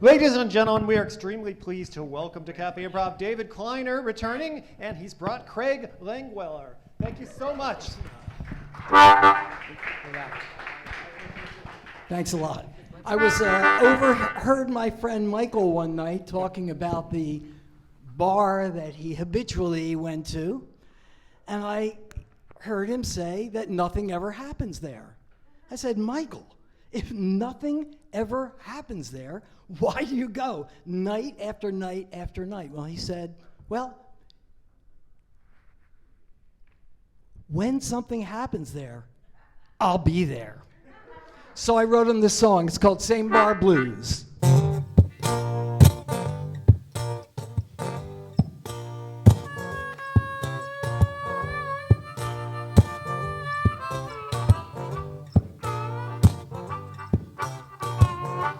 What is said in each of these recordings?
Ladies and gentlemen, we are extremely pleased to welcome to Cafe Improv David Kleiner returning, and he's brought Craig Langweiler. Thank you so much. Thanks a lot. I was overheard my friend Michael one night talking about the bar that he habitually went to, and I heard him say that nothing ever happens there. I said, Michael, if nothing ever happens there, why do you go night after night after night? Well, he said, well, when something happens there, I'll be there. So I wrote him this song. It's called Same Bar Blues.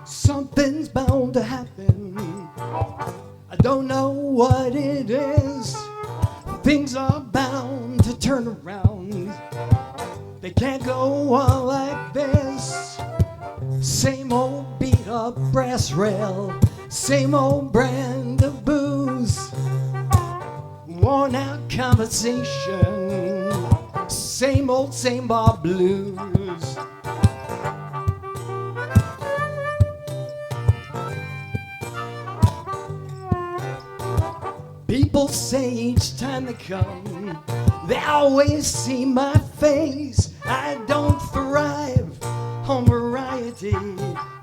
Something's bound to happen. I don't know what it is. Things are bound to turn around. They can't go on like this. Same old beat up brass rail, same old brand of booze, worn out conversation, same old same bar blues. People say each time they come, they always see my face. I don't thrive on variety,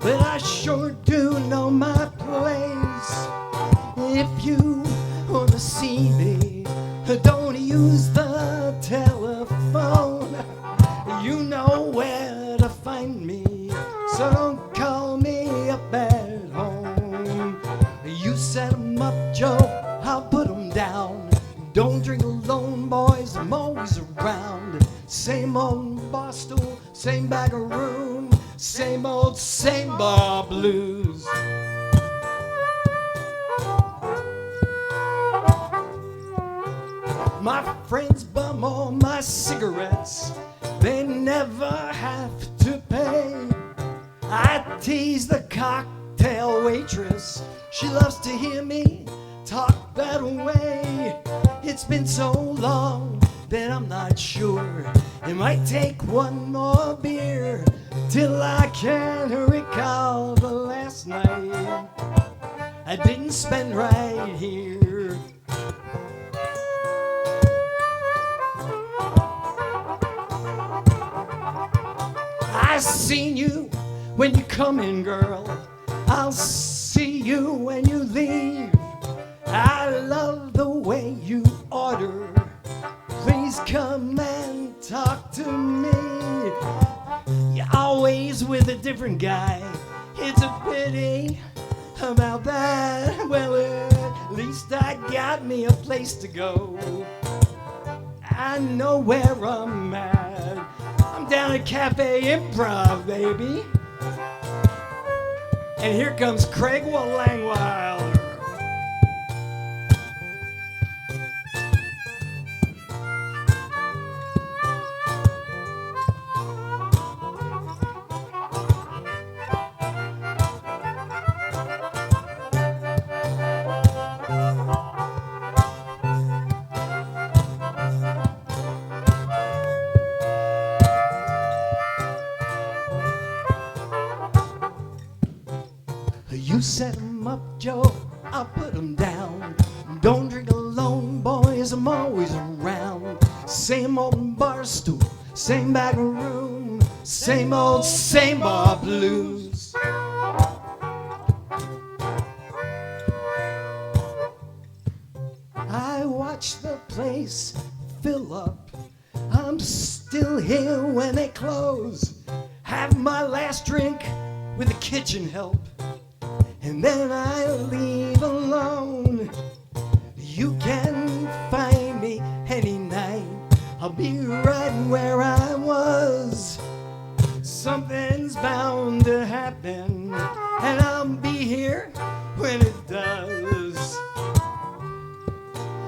but I sure do know my place. If you wanna see me, don't use the telephone. You know where to find me, so don't call me up at home. You set 'em up, Joe, I'll put 'em down. Don't drink alone, boys, I'm always around. Same old bar stool, same bag of room, same old, same bar blues. My friends bum all my cigarettes, they never have to pay. I tease the cocktail waitress, she loves to hear me talk that way. It's been so long that I'm not sure. It might take one more beer till I can recall the last night I didn't spend right here. I seen you when you come in, girl. I'll see you when you leave. I love the way you order. Please come and talk to me. You're always with a different guy. It's a pity about that. Well, at least I got me a place to go. I know where I'm at. I'm down at Cafe Improv, baby. And here comes Craig Langweiler. You set 'em up, Joe, I'll put 'em down. Don't drink alone, boys, I'm always around. Same old bar stool, same bag of room, same old, same bar blues. I watch the place fill up. I'm still here when they close. Have my last drink with the kitchen help, and then I leave alone. You can find me any night. I'll be right where I was. Something's bound to happen, and I'll be here when it does.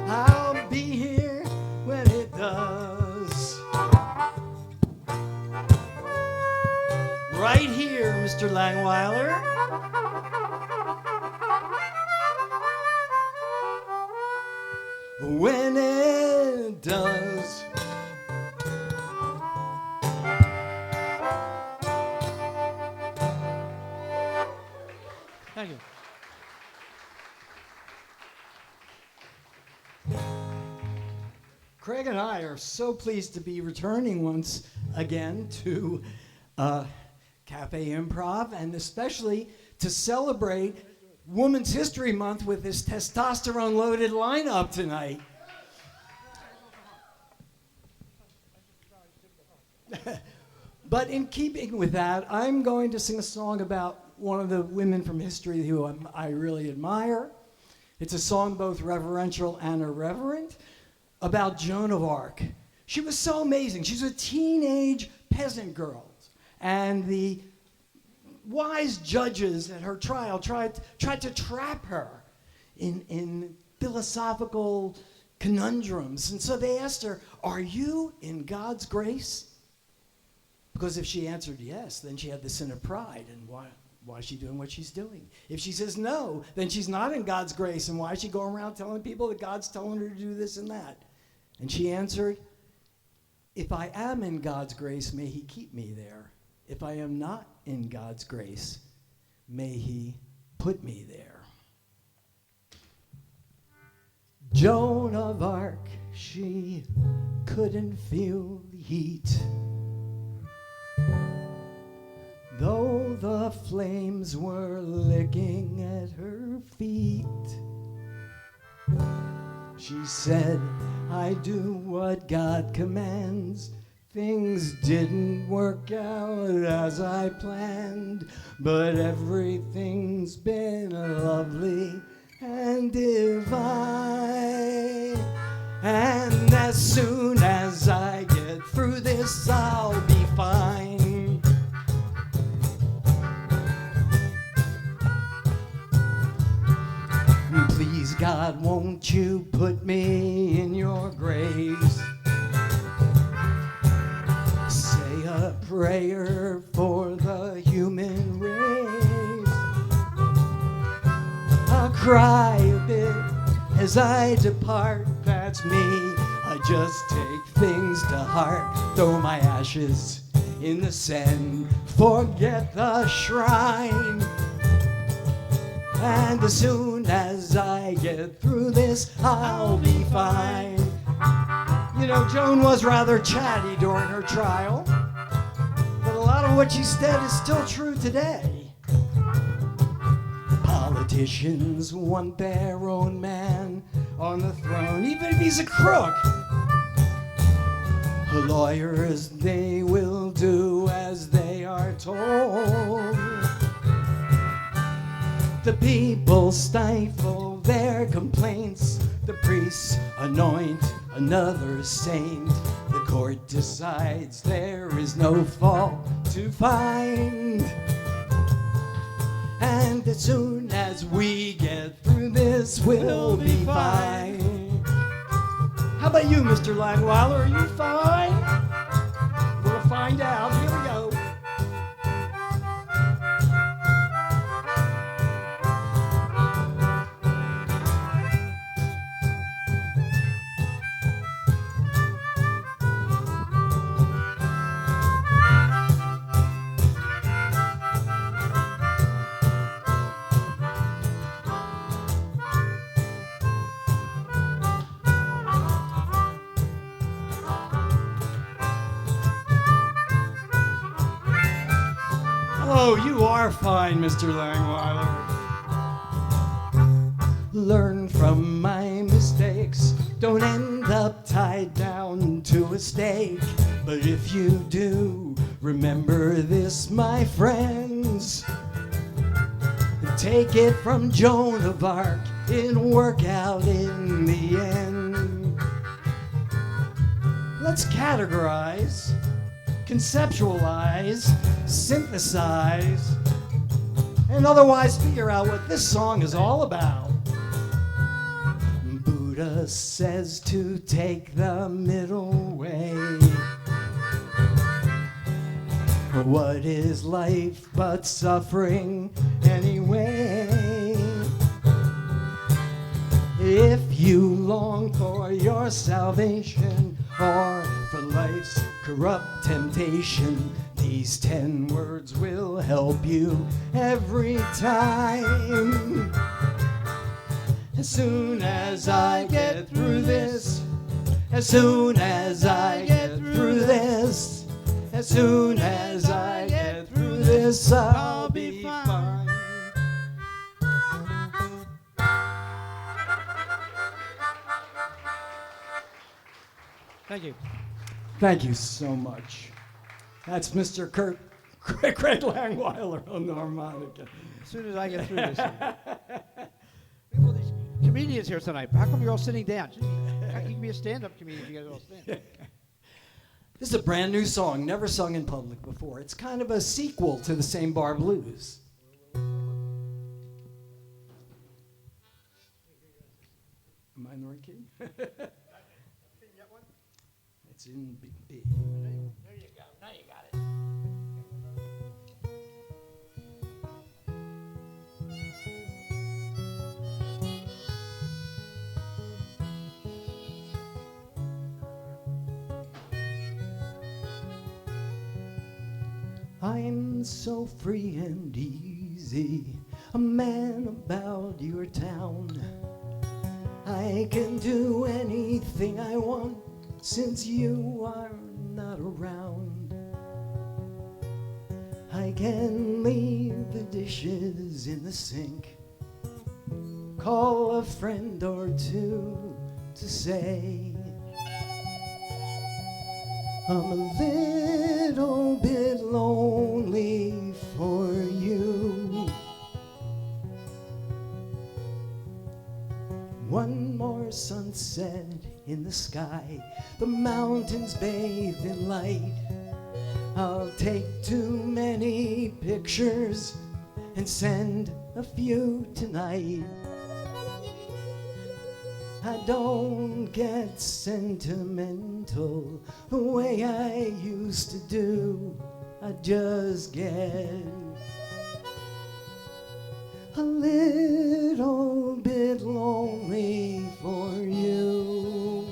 I'll be here when it does. Right here, Mr. Langweiler. when it does. Thank you. Craig and I are so pleased to be returning once again to Cafe Improv, and especially to celebrate Women's History Month with this testosterone-loaded lineup tonight. But in keeping with that, I'm going to sing a song about one of the women from history who I really admire. It's a song both reverential and irreverent, about Joan of Arc. She was so amazing. She's a teenage peasant girl, and the wise judges at her trial tried to trap her in philosophical conundrums. And so they asked her, "Are you in God's grace?" Because if she answered yes, then she had the sin of pride, and why is she doing what she's doing? If she says no, then she's not in God's grace, and why is she going around telling people that God's telling her to do this and that? And she answered, "If I am in God's grace, may he keep me there. If I am not in God's grace, may he put me there." Joan of Arc, she couldn't feel the heat, though the flames were licking at her feet. She said, "I do what God commands. Things didn't work out as I planned, but everything's been lovely and divine. And as soon as I get through this, I'll be fine." "Please, God, won't you put me in your grace? Say a prayer for the human race." I'll cry a bit as I depart, that's me. I just take things to heart, throw my ashes in the Seine, forget the shrine. And as soon as I get through this, I'll be fine. You know, Joan was rather chatty during her trial, but a lot of what she said is still true today. Politicians want their own man on the throne, even if he's a crook. Lawyers, they will do as they are told. The people stifle their complaints. The priests anoint another saint. The court decides there is no fault to find. And as soon as we get through this, we'll be fine. How about you, Mr. Langweiler? Are you fine? We'll find out. Here we go. Oh, you are fine, Mr. Langweiler. Learn from my mistakes. Don't end up tied down to a stake. But if you do, remember this, my friends. Take it from Joan of Arc, it'll work out in the end. Let's categorize, conceptualize, synthesize, and otherwise figure out what this song is all about. Buddha says to take the middle way. What is life but suffering anyway? If you long for salvation or for life's corrupt temptation. These 10 words will help you every time. As soon as I get through this, as soon as I get through this, as soon as I get through this, I'll be fine. Thank you. Thank you so much. That's Mr. Craig Langweiler on the harmonica. As soon as I get through this. Well, these comedians here tonight. How come you're all sitting down? You can be a stand-up comedian if you guys all stand. This is a brand new song, never sung in public before. It's kind of a sequel to the Same Bar Blues. Am I in the right key? It's in B. There you go. Now you got it. I'm so free and easy, a man about your town. I can do anything I want since you are not around. I can leave the dishes in the sink, call a friend or two to say I'm a little bit lonely for you. One more sunset in the sky, the mountains bathed in light. I'll take too many pictures and send a few tonight. I don't get sentimental the way I used to do. I just get a little bit lonely for you.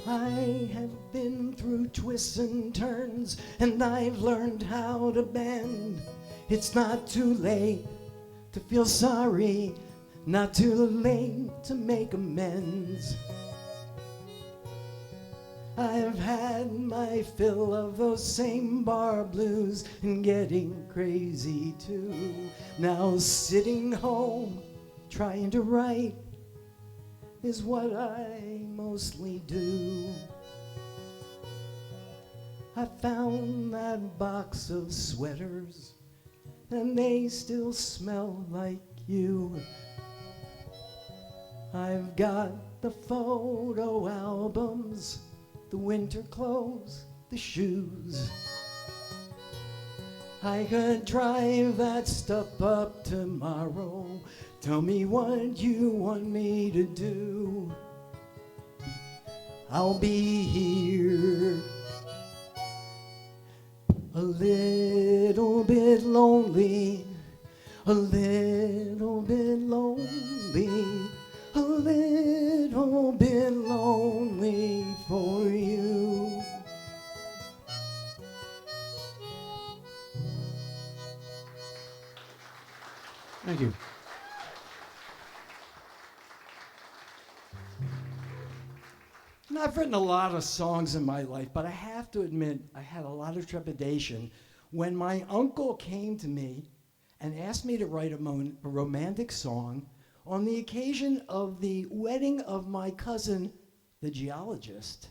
I have been through twists and turns, and I've learned how to bend. It's not too late to feel sorry, not too late to make amends. I've had my fill of those same bar blues and getting crazy too. Now sitting home trying to write is what I mostly do. I found that box of sweaters and they still smell like you. I've got the photo albums, the winter clothes, the shoes. I could drive that stuff up tomorrow. Tell me what you want me to do. I'll be here. A little bit lonely, a little bit lonely, a little bit lonely for you. Thank you. And I've written a lot of songs in my life, but I have to admit I had a lot of trepidation when my uncle came to me and asked me to write a romantic song on the occasion of the wedding of my cousin, the geologist.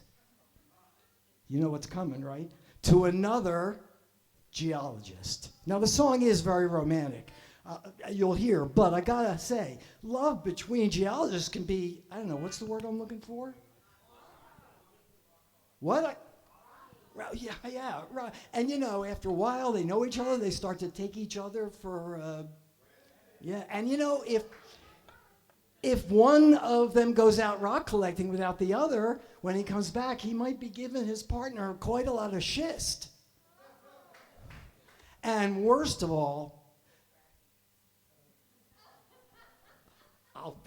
You know what's coming, right? To another geologist. Now, the song is very romantic. You'll hear, but I gotta say, love between geologists can be, I don't know, what's the word I'm looking for? What? Yeah, right. And you know, after a while, they know each other, they start to take each other for, yeah. And you know, if one of them goes out rock collecting without the other, when he comes back, he might be giving his partner quite a lot of schist. And worst of all,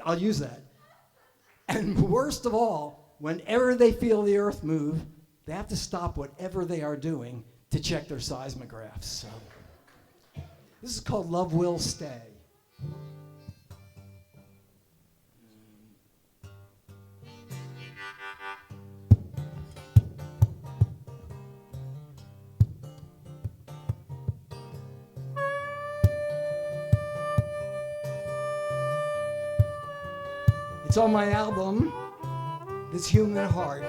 I'll use that. And worst of all, whenever they feel the earth move, they have to stop whatever they are doing to check their seismographs. So this is called Love Will Stay. It's on my album, This Human Heart.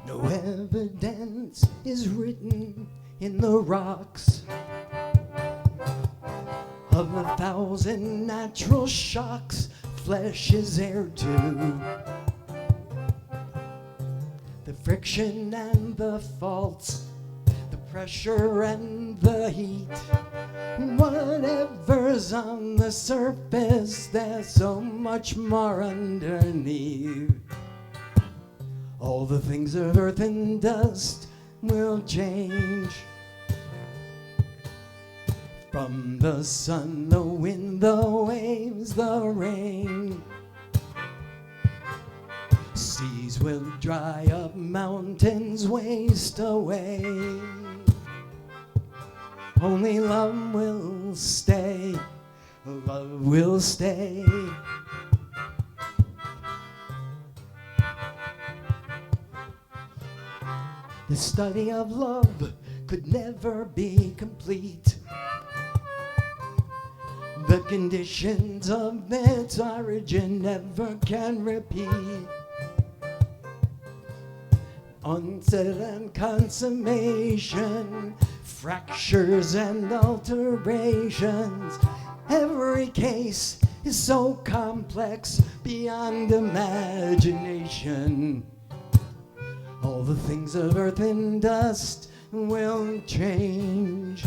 No evidence is written in the rocks of 1,000 natural shocks flesh is heir to. The friction and the faults, the pressure and the heat. Whatever's on the surface, there's so much more underneath. All the things of earth and dust will change. From the sun, the wind, the waves, the rain. Seas will dry up, mountains waste away. Only love will stay, love will stay. The study of love could never be complete. The conditions of its origin never can repeat. Onset and consummation, fractures and alterations. Every case is so complex beyond imagination. All the things of earth and dust will change.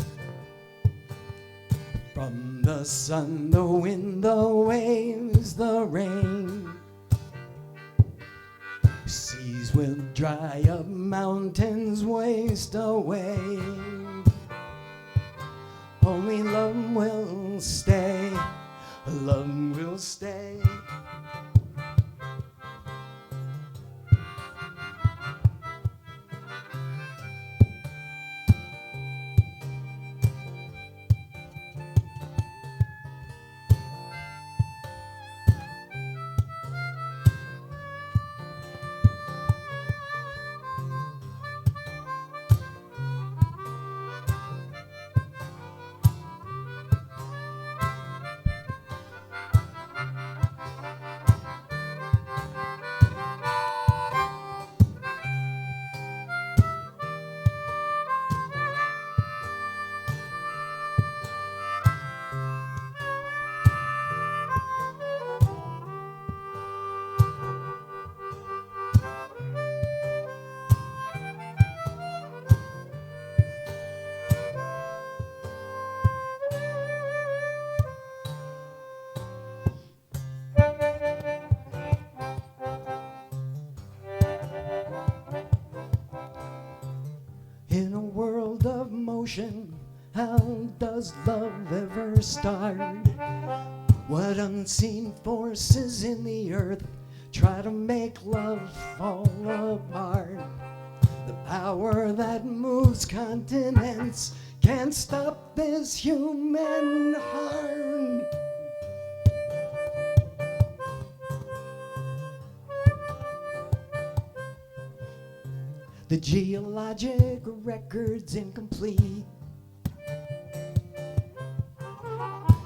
From the sun, the wind, the waves, the rain. Seas will dry up, mountains waste away. Only love will stay, love will stay. In a world of motion, how does love ever start? What unseen forces in the earth try to make love fall apart? The power that moves continents can't stop this human heart. The geologic record's incomplete.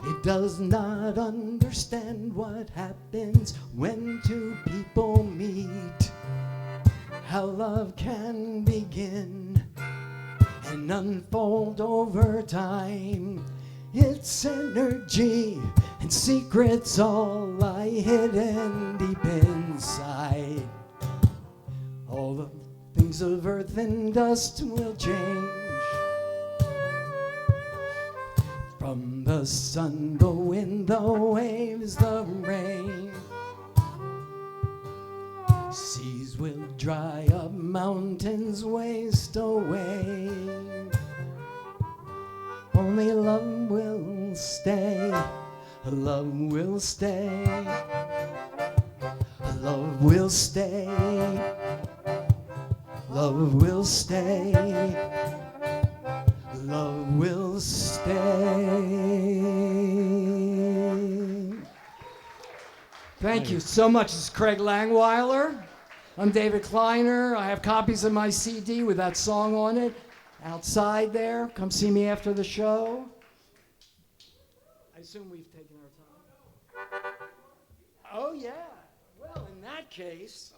It does not understand what happens when two people meet. how love can begin and unfold over time. Its energy and secrets all lie hidden deep inside. All the things of earth and dust will change. From the sun, the wind, the waves, the rain. Seas will dry up, mountains waste away. Only love will stay, love will stay, love will stay, love will stay, love will stay. Thank you so much. This is Craig Langweiler. I'm David Kleiner. I have copies of my CD with that song on it outside there. Come see me after the show. I assume we've taken our time. Oh, yeah. Well, in that case,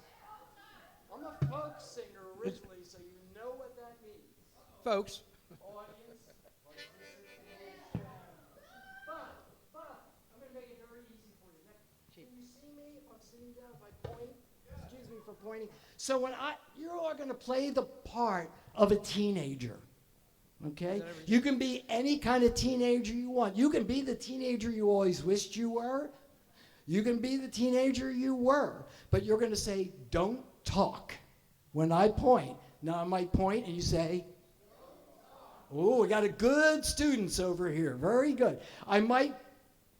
I'm a folk singer originally, so you know what that means. Folks. Audience. But, I'm going to make it very easy for you. Can you see me if I'm sitting down, if I point? Excuse me for pointing. So you are going to play the part of a teenager, okay? You can be any kind of teenager you want. You can be the teenager you always wished you were. You can be the teenager you were. But you're going to say, don't talk when I point. Now I might point and you say, oh, we got a good students over here. Very good. I might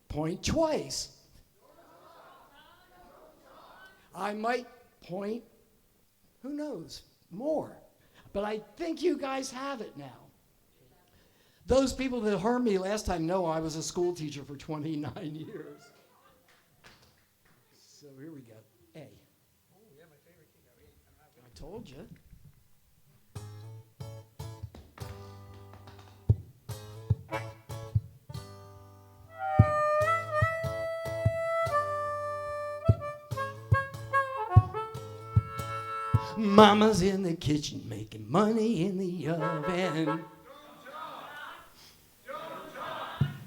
point twice. I might point, who knows, more. But I think you guys have it now. Those people that heard me last time know I was a school teacher for 29 years. So here we go. A. Oh, yeah, my favorite key. I told you. Mama's in the kitchen making money in the oven.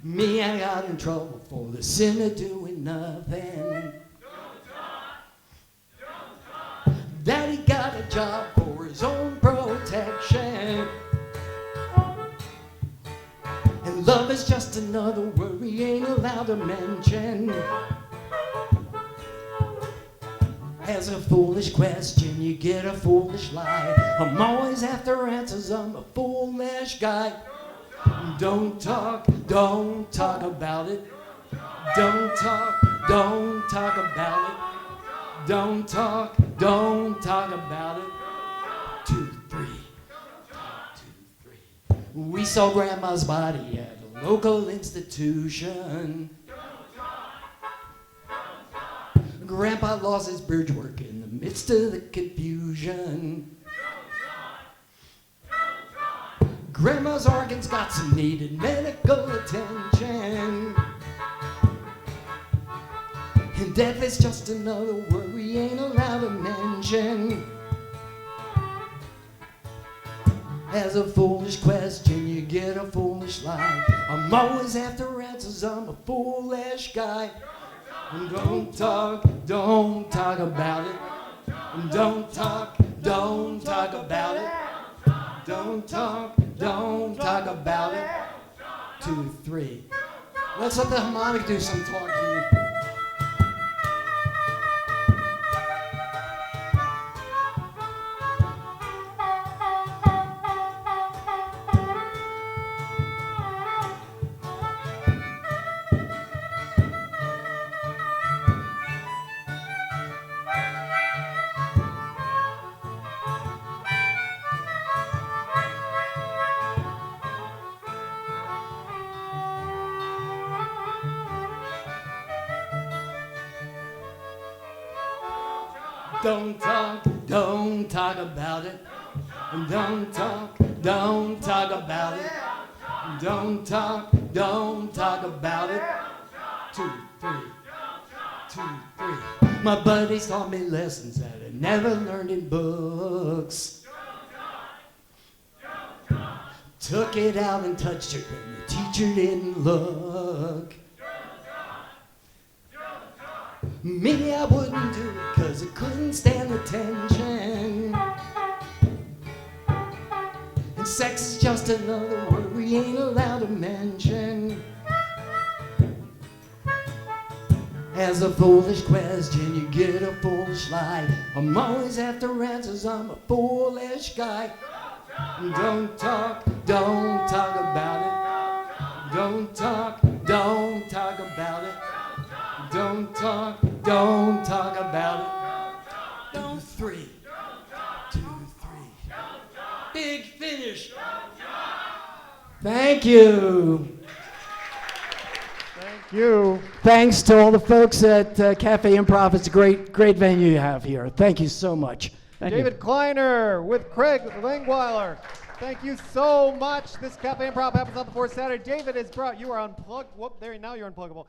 Me, I got in trouble for the sin of doing nothing. Daddy got a job for his own protection. And love is just another word we ain't allowed to mention. As a foolish question, you get a foolish lie. I'm always after answers, I'm a foolish guy. Don't talk about it. Don't talk about it. Don't talk about it. 2, 3. 2, 3. We saw Grandma's body at a local institution. Grandpa lost his bridge work in the midst of the confusion. Grandma's organs got some needed medical attention. And death is just another word we ain't allowed to mention. As a foolish question, you get a foolish lie. I'm always after answers, I'm a foolish guy. And don't talk about it. And don't talk about it. Don't talk about it. 2, 3. Let's let the harmonica do some talking. Don't talk about it. Don't talk about it. Don't talk about it. 2, 3. 2, 3. My buddies taught me lessons that I never learned in books. Took it out and touched it when the teacher didn't look. Me, I wouldn't do it 'cause I couldn't stand the tension. And sex is just another word we ain't allowed to mention. As a foolish question, you get a foolish lie. I'm always after answers, I'm a foolish guy. Don't talk about it. Don't talk about it. Don't talk about it. 2, 3. 2, 3. Big finish. Thank you. Thank you. Thanks to all the folks at Cafe Improv. It's a great venue you have here. Thank you so much. Thank David Kleiner with Craig Langweiler. Thank you so much. This Cafe Improv happens on the fourth Saturday. David has brought, you are unplugged. Whoop, there, now you're unpluggable.